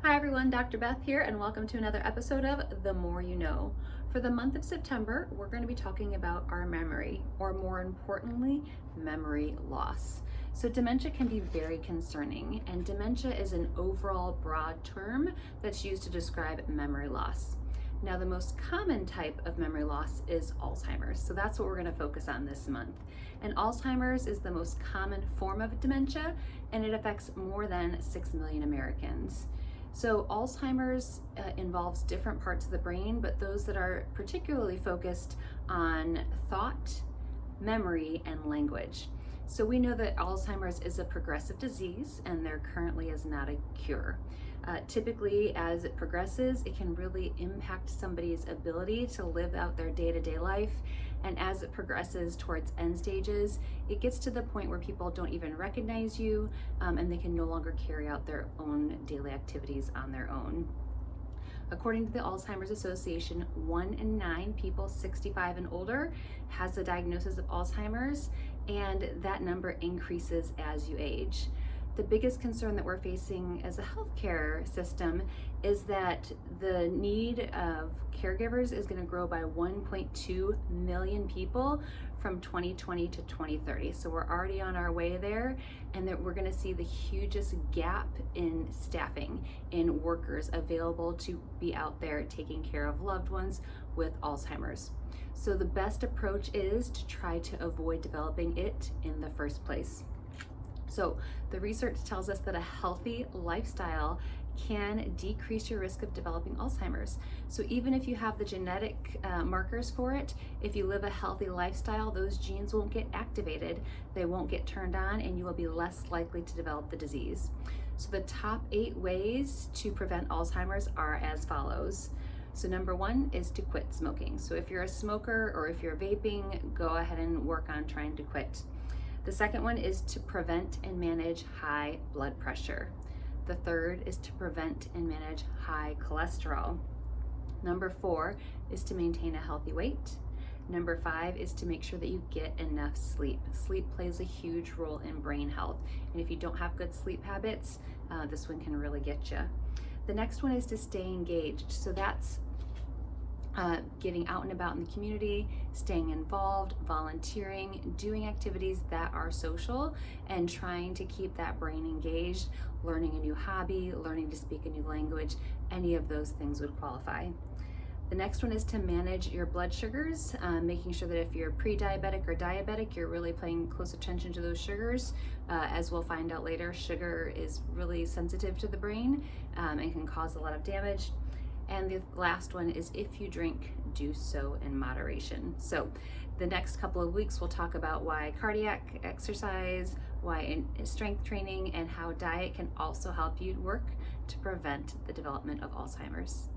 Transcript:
Hi everyone, Dr. Beth here, and welcome to another episode of The More You Know. For the month of September, we're going to be talking about our memory, or more importantly, memory loss. So dementia can be very concerning, and dementia is an overall broad term that's used to describe memory loss. Now, the most common type of memory loss is Alzheimer's, so that's what we're going to focus on this month. And Alzheimer's is the most common form of dementia, and it affects more than 6 million Americans. So Alzheimer's involves different parts of the brain, but those that are particularly focused on thought, memory, and language. So we know that Alzheimer's is a progressive disease and there currently is not a cure. Typically, as it progresses, it can really impact somebody's ability to live out their day-to-day life. And as it progresses towards end stages, it gets to the point where people don't even recognize you, and they can no longer carry out their own daily activities on their own. According to the Alzheimer's Association, 1 in 9 people 65 and older has the diagnosis of Alzheimer's, and that number increases as you age. The biggest concern that we're facing as a healthcare system is that the need of caregivers is going to grow by 1.2 million people from 2020 to 2030. So we're already on our way there, and that we're going to see the hugest gap in staffing, in workers available to be out there taking care of loved ones with Alzheimer's. So the best approach is to try to avoid developing it in the first place. So the research tells us that a healthy lifestyle can decrease your risk of developing Alzheimer's. So even if you have the genetic markers for it, if you live a healthy lifestyle, those genes won't get activated, they won't get turned on, and you will be less likely to develop the disease. So the top 8 ways to prevent Alzheimer's are as follows. So number 1 is to quit smoking. So if you're a smoker or if you're vaping, go ahead and work on trying to quit. The second one is to prevent and manage high blood pressure. The third is to prevent and manage high cholesterol. Number 4 is to maintain a healthy weight. Number 5 is to make sure that you get enough sleep. Sleep plays a huge role in brain health, and if you don't have good sleep habits, this one can really get you. The next one is to stay engaged. So that's getting out and about in the community, staying involved, volunteering, doing activities that are social, and trying to keep that brain engaged, learning a new hobby, learning to speak a new language. Any of those things would qualify. The next one is to manage your blood sugars, making sure that if you're pre-diabetic or diabetic, you're really paying close attention to those sugars. As we'll find out later, sugar is really sensitive to the brain and can cause a lot of damage. And the last one is, if you drink, do so in moderation. So the next couple of weeks, we'll talk about why cardiac exercise, why strength training, and how diet can also help you work to prevent the development of Alzheimer's.